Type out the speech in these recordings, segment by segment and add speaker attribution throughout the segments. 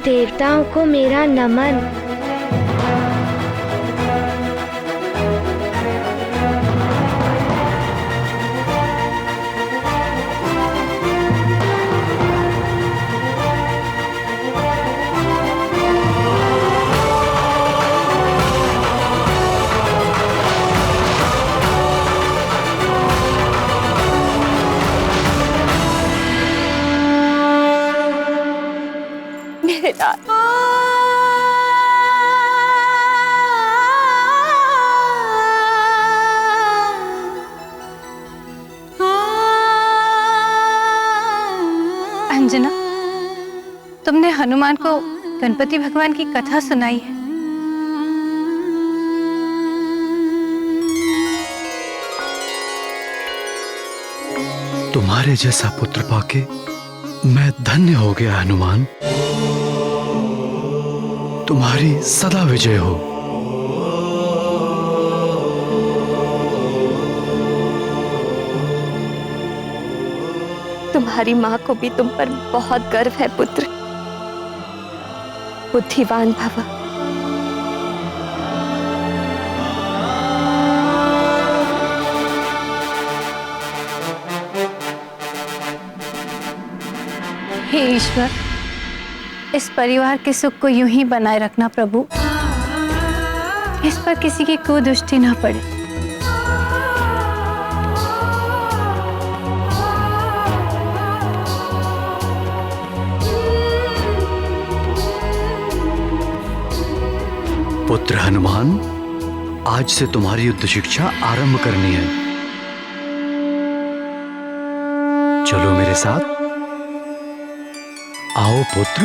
Speaker 1: देवताओं को मेरा नमन।
Speaker 2: मेरे लाल,
Speaker 3: अंजना, तुमने हनुमान को गणपति भगवान की कथा सुनाई है।
Speaker 4: तुम्हारे जैसा पुत्र पाके मैं धन्य हो गया हनुमान। तुम्हारी सदा विजय हो।
Speaker 2: तुम्हारी माँ को भी तुम पर बहुत गर्व है पुत्र। बुद्धिवान भव।
Speaker 3: हे ईश्वर, इस परिवार के सुख को यूं ही बनाए रखना प्रभु। इस पर किसी की कुदृष्टि ना पड़े।
Speaker 4: पुत्र हनुमान, आज से तुम्हारी युद्ध शिक्षा आरंभ करनी है। चलो मेरे साथ। आओ पुत्र।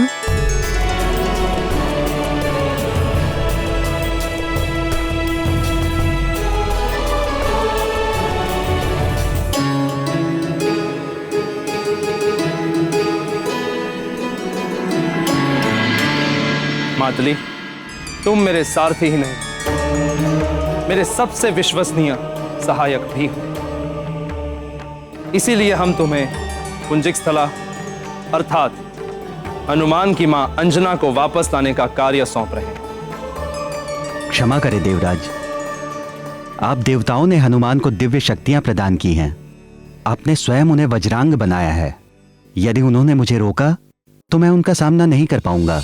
Speaker 5: मातली, तुम मेरे सारथी ही नहीं, मेरे सबसे विश्वसनीय सहायक भी हो। इसीलिए हम तुम्हें पुंजिक स्थला अर्थात हनुमान की मां अंजना को वापस लाने का कार्य सौंप रहे हैं।
Speaker 6: क्षमा करें देवराज, आप देवताओं ने हनुमान को दिव्य शक्तियां प्रदान की हैं। आपने स्वयं उन्हें वज्रांग बनाया है। यदि उन्होंने मुझे रोका तो मैं उनका सामना नहीं कर पाऊंगा।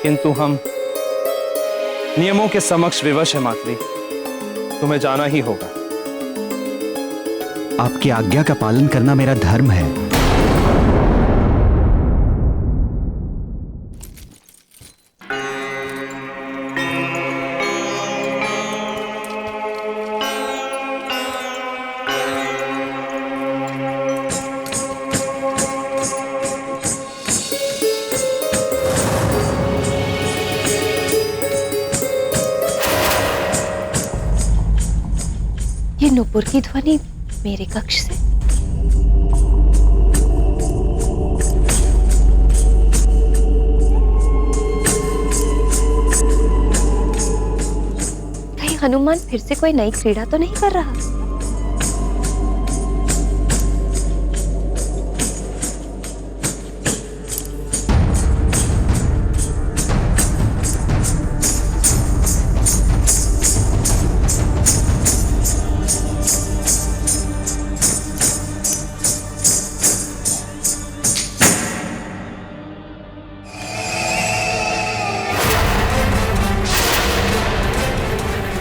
Speaker 5: किंतु हम नियमों के समक्ष विवश है मातली, तुम्हें जाना ही होगा।
Speaker 6: आपकी आज्ञा का पालन करना मेरा धर्म है।
Speaker 2: ये नुपुर की ध्वनि मेरे कक्ष से। कहीं हनुमान फिर से कोई नई क्रीड़ा तो नहीं कर रहा?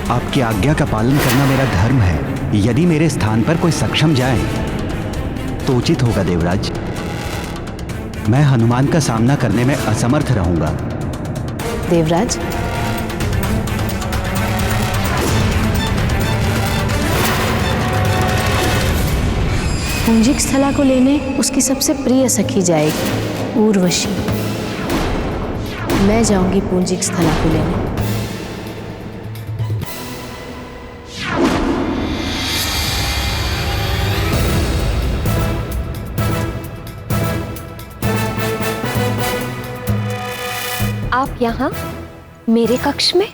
Speaker 6: आपकी आज्ञा का पालन करना मेरा धर्म है। यदि मेरे स्थान पर कोई सक्षम जाए तो उचित होगा देवराज। मैं हनुमान का सामना करने में असमर्थ रहूंगा।
Speaker 7: देवराज, पुंजिक स्थला को लेने उसकी सबसे प्रिय सखी जाएगी, उर्वशी। मैं जाऊंगी पुंजिक स्थला को लेने।
Speaker 2: आप यहाँ मेरे कक्ष में?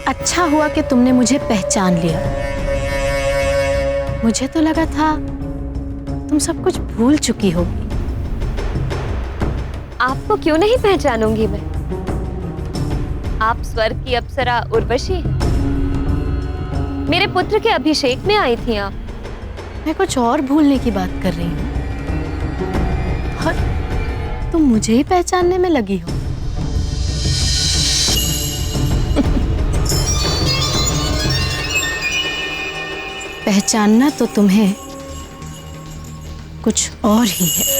Speaker 7: अच्छा हुआ कि तुमने मुझे पहचान लिया। मुझे तो लगा था तुम सब कुछ भूल चुकी होगी।
Speaker 2: आपको क्यों नहीं पहचानूंगी मैं? आप स्वर्ग की अप्सरा उर्वशी हैं। मेरे पुत्र के अभिषेक में आई थी आप।
Speaker 7: मैं कुछ और भूलने की बात कर रही हूँ और तुम मुझे ही पहचानने में लगी हो। पहचानना तो तुम्हें कुछ और ही है।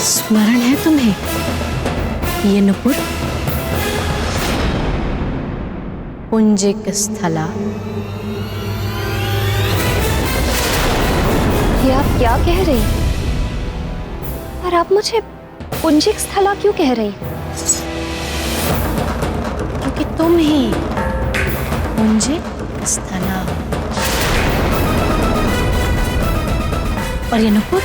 Speaker 7: स्मरण है तुम्हें ये नुपुर? पुंजिक स्थला।
Speaker 2: ये आप क्या कह रही हैं? और आप मुझे पुंजिक स्थला क्यों कह रही हैं?
Speaker 7: क्योंकि तुम ही पुंजिक स्थला हो। और ये नुपुर,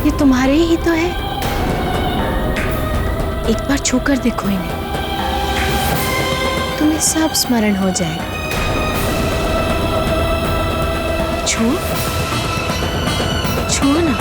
Speaker 7: ये तुम्हारे ही तो है। एक बार छूकर देखो इन्हें, तुम्हें सब स्मरण हो जाएगा। छू ना।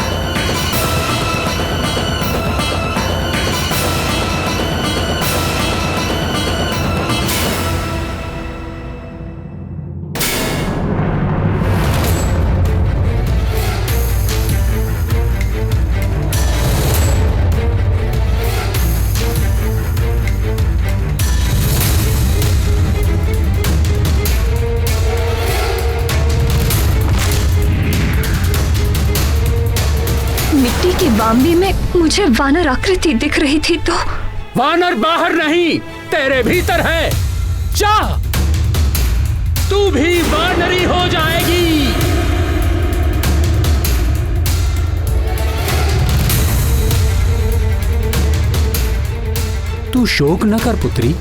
Speaker 2: मिट्टी की बाम्बी में मुझे वानर आकृति दिख रही थी तो
Speaker 8: वानर बाहर नहीं, तेरे भीतर है। चाह तू भी वानरी हो जाएगी। तू शोक न कर पुत्री,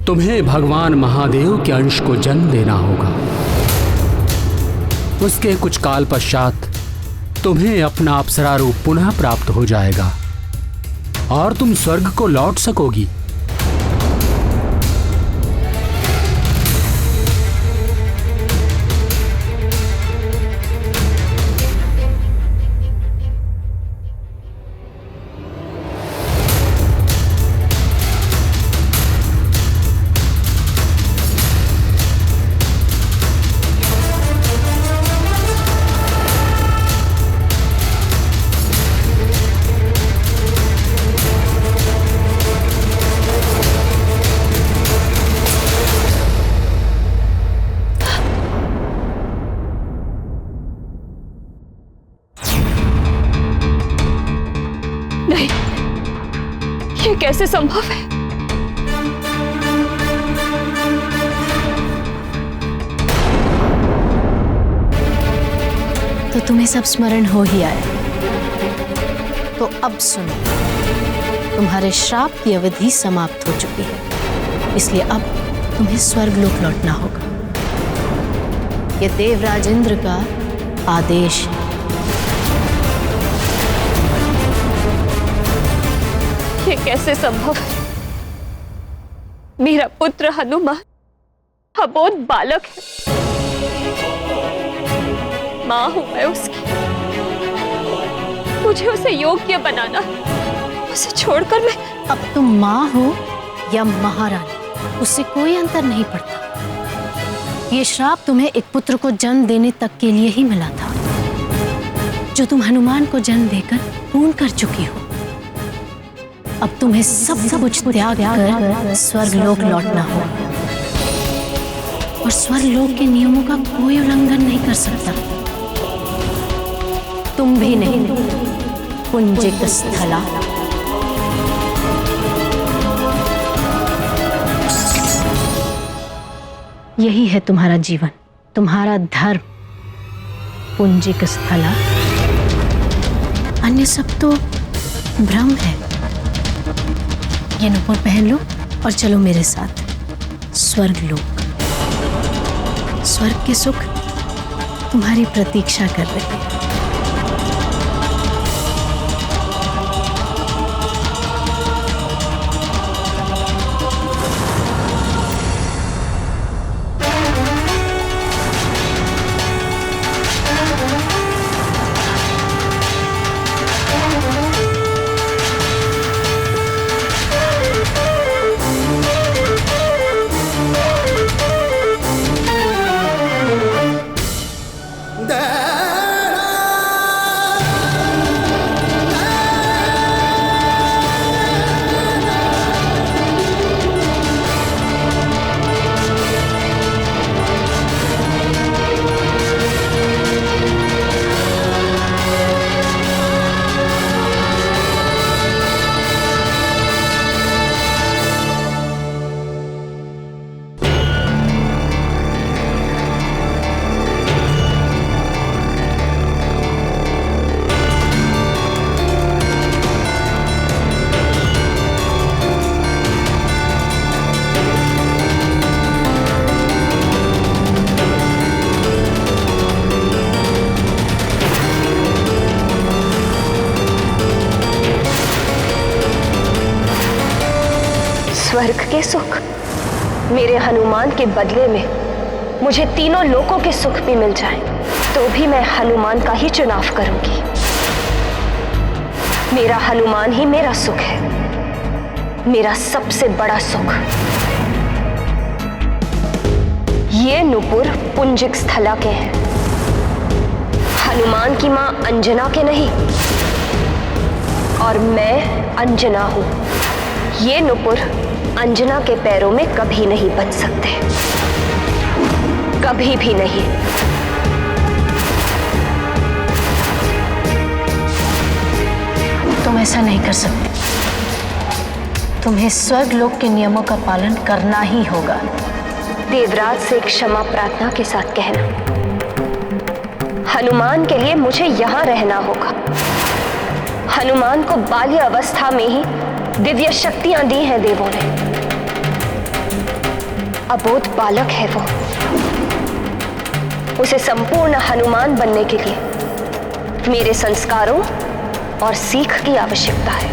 Speaker 8: तुम्हें भगवान महादेव के अंश को जन्म देना होगा। उसके कुछ काल पश्चात तुम्हें अपना अप्सरा रूप पुनः प्राप्त हो जाएगा और तुम स्वर्ग को लौट सकोगी।
Speaker 2: ये कैसे संभव है?
Speaker 7: तो तुम्हें सब स्मरण हो ही आया। तो अब सुनो, तुम्हारे श्राप की अवधि समाप्त हो चुकी है, इसलिए अब तुम्हें स्वर्गलोक लौटना होगा। यह देवराज इंद्र का आदेश है।
Speaker 2: ये कैसे संभव है? मेरा पुत्र हनुमान अबोध बालक है। मां हूं मैं उसकी। मुझे उसे योग्य बनाना, उसे छोड़कर मैं।
Speaker 7: अब तुम मां हो या महारानी, उससे कोई अंतर नहीं पड़ता। ये श्राप तुम्हें एक पुत्र को जन्म देने तक के लिए ही मिला था, जो तुम हनुमान को जन्म देकर पूर्ण कर चुकी हो। अब तुम्हें सब कुछ त्याग कर स्वर्गलोक लौटना होगा, और स्वर्गलोक के नियमों का कोई उल्लंघन नहीं कर सकता। तुम भी नहीं, पुंजिक स्थला। यही है तुम्हारा जीवन, तुम्हारा धर्म, पुंजिक स्थला। अन्य सब तो भ्रम है। ये नुपुर पहन लो और चलो मेरे साथ स्वर्गलोक। स्वर्ग के सुख तुम्हारी प्रतीक्षा कर रहे हैं।
Speaker 2: स्वर्ग के सुख, मेरे हनुमान के बदले में मुझे तीनों लोकों के सुख भी मिल जाएं, तो भी मैं हनुमान का ही चुनाव करूंगी। मेरा हनुमान ही मेरा सुख है, मेरा सबसे बड़ा सुख। ये नुपुर पुंजिक स्थला के हैं, हनुमान की मां अंजना के नहीं। और मैं अंजना हूं। ये नुपुर अंजना के पैरों में कभी नहीं बन सकते, कभी भी नहीं।
Speaker 7: तुम ऐसा नहीं कर सकते। तुम्हें स्वर्ग लोक के नियमों का पालन करना ही होगा।
Speaker 2: देवराज से क्षमा प्रार्थना के साथ कहना, हनुमान के लिए मुझे यहां रहना होगा। हनुमान को बाल्य अवस्था में ही दिव्य शक्तियां दी हैं देवों ने। अबोध बालक है वो, उसे संपूर्ण हनुमान बनने के लिए मेरे संस्कारों और सीख की आवश्यकता है।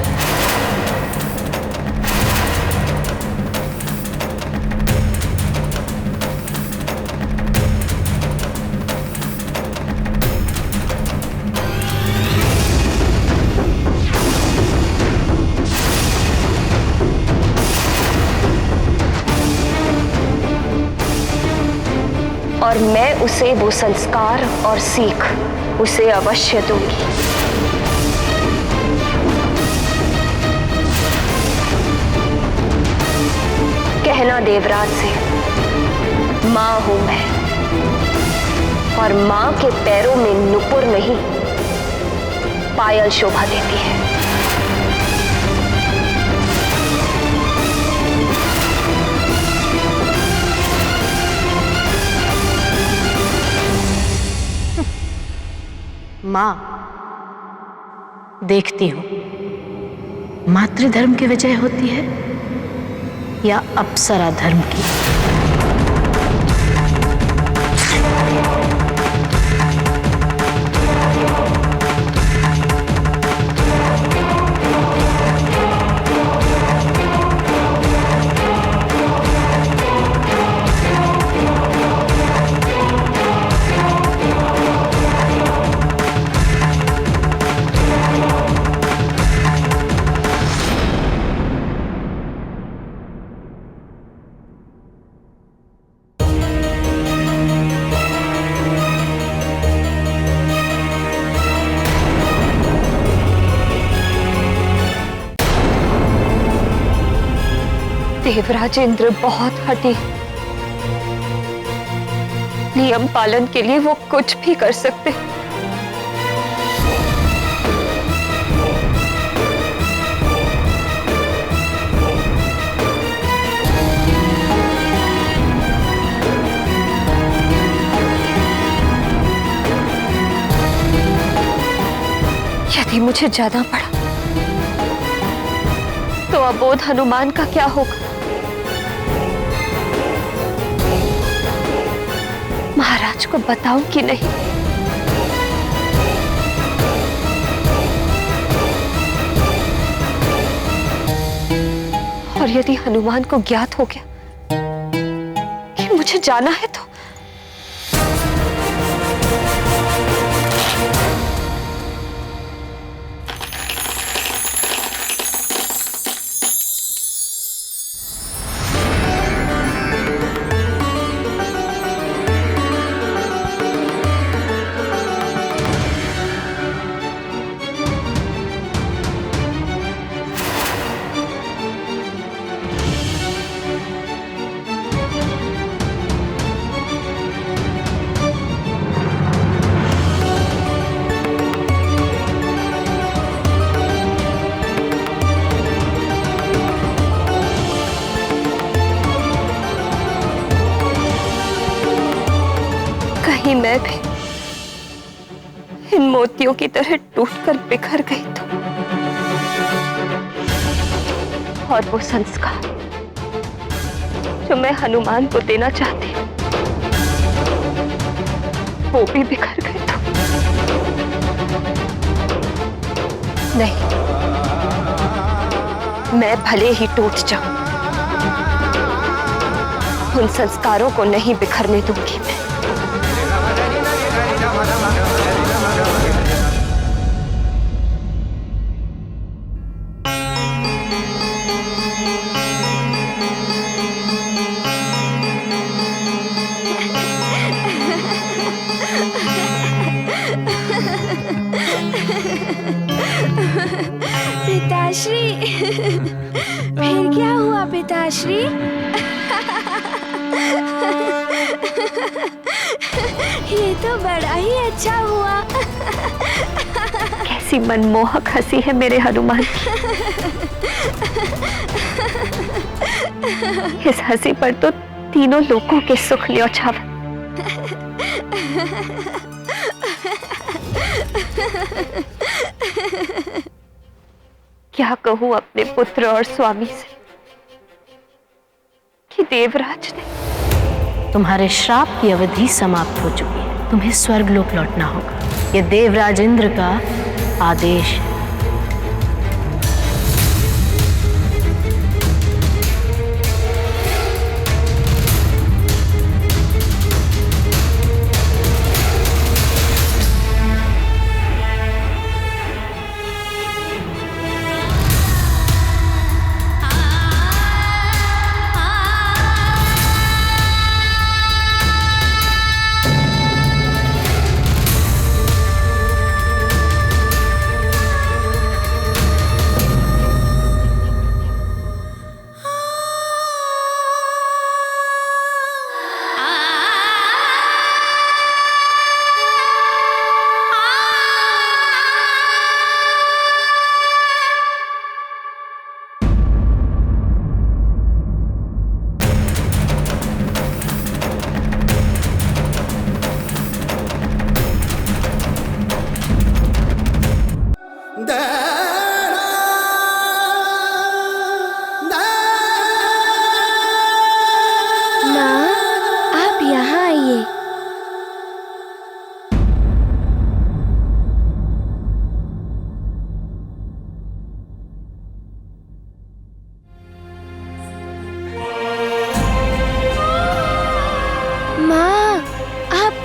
Speaker 2: और मैं उसे वो संस्कार और सीख उसे अवश्य दूंगी। कहना देवराज से, मां हूं मैं, और मां के पैरों में नुपुर नहीं पायल शोभा देती है।
Speaker 7: मां, देखती हूं मातृधर्म की विजय होती है या अप्सरा धर्म की।
Speaker 2: देवराज इंद्र बहुत हठी, नियम पालन के लिए वो कुछ भी कर सकते। यदि मुझे जाना पड़ा तो अबोध हनुमान का क्या होगा? महाराज को बताऊं कि नहीं? और यदि हनुमान को ज्ञात हो गया कि मुझे जाना है तो कहीं मैं भी इन मोतियों की तरह टूटकर बिखर गई तो, और वो संस्कार जो मैं हनुमान को देना चाहती वो भी बिखर गए तो। नहीं, मैं भले ही टूट जाऊं उन संस्कारों को नहीं बिखरने दूंगी मैं।
Speaker 1: पिताश्री, फिर क्या हुआ पिताश्री? ये तो बड़ा ही अच्छा हुआ।
Speaker 2: कैसी मनमोहक हंसी है मेरे हनुमान की। इस हंसी पर तो तीनों लोगों के सुख न्योछावर। क्या कहूं अपने पुत्र और स्वामी से कि देवराज ने।
Speaker 7: तुम्हारे श्राप की अवधि समाप्त हो चुकी है। तुम्हें स्वर्गलोक लौटना होगा। ये देवराज इंद्र का आदेश है।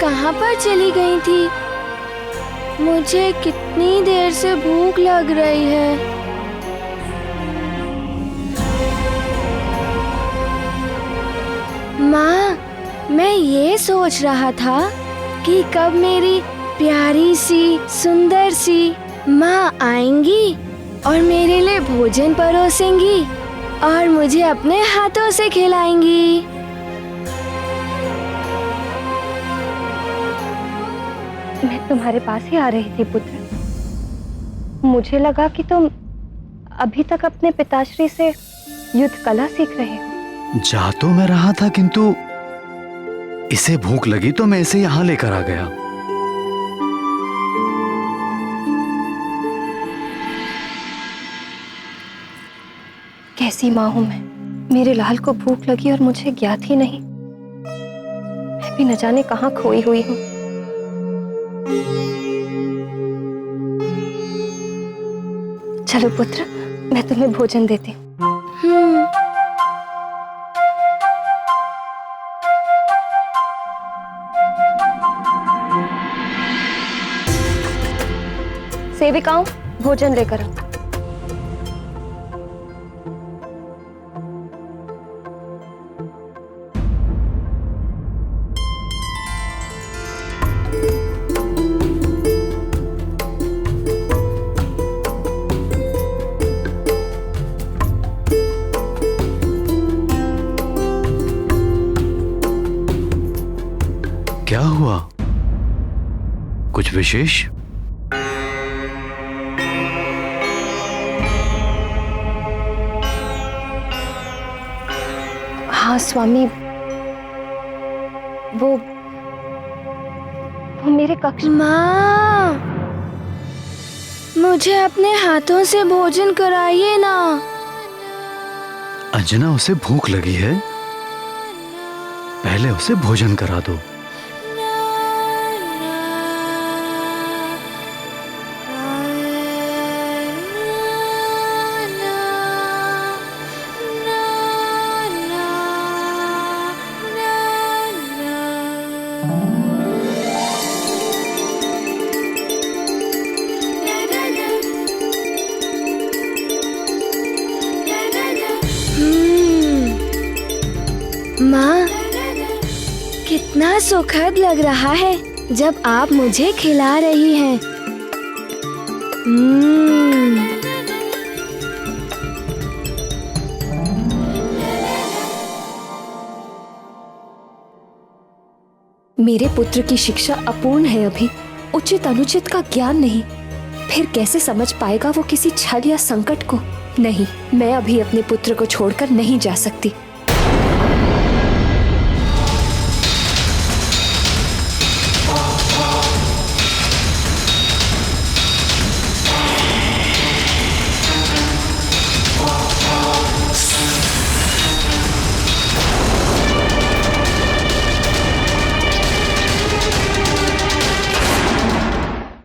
Speaker 1: कहाँ पर चली गई थी? मुझे कितनी देर से भूख लग रही है। माँ, मैं ये सोच रहा था कि कब मेरी प्यारी सी सुंदर सी माँ आएंगी और मेरे लिए भोजन परोसेंगी और मुझे अपने हाथों से खिलाएंगी।
Speaker 2: मैं तुम्हारे पास ही आ रही थी पुत्र। मुझे लगा कि तुम अभी तक अपने पिताश्री से युद्ध कला सीख रहे हो।
Speaker 4: जा तो मैं रहा था, किंतु इसे भूख लगी तो मैं इसे यहाँ लेकर आ गया।
Speaker 2: कैसी माँ हूं मैं। मेरे लाल को भूख लगी और मुझे ज्ञात ही नहीं। मैं भी न जाने कहाँ खोई हुई हूँ। चलो पुत्र, मैं तुम्हें भोजन देती हूँ। सेविकाओं, भोजन लेकर आओ।
Speaker 4: क्या हुआ? कुछ विशेष?
Speaker 2: हाँ स्वामी, वो मेरे कक्ष।
Speaker 1: माँ, मुझे अपने हाथों से भोजन कराइए ना।
Speaker 4: अंजना, उसे भूख लगी है, पहले उसे भोजन करा दो।
Speaker 1: माँ, कितना सुखद लग रहा है जब आप मुझे खिला रही हैं।
Speaker 2: मेरे पुत्र की शिक्षा अपूर्ण है अभी, उचित अनुचित का ज्ञान नहीं। फिर कैसे समझ पाएगा वो किसी छल या संकट को? नहीं, मैं अभी अपने पुत्र को छोड़कर नहीं जा सकती।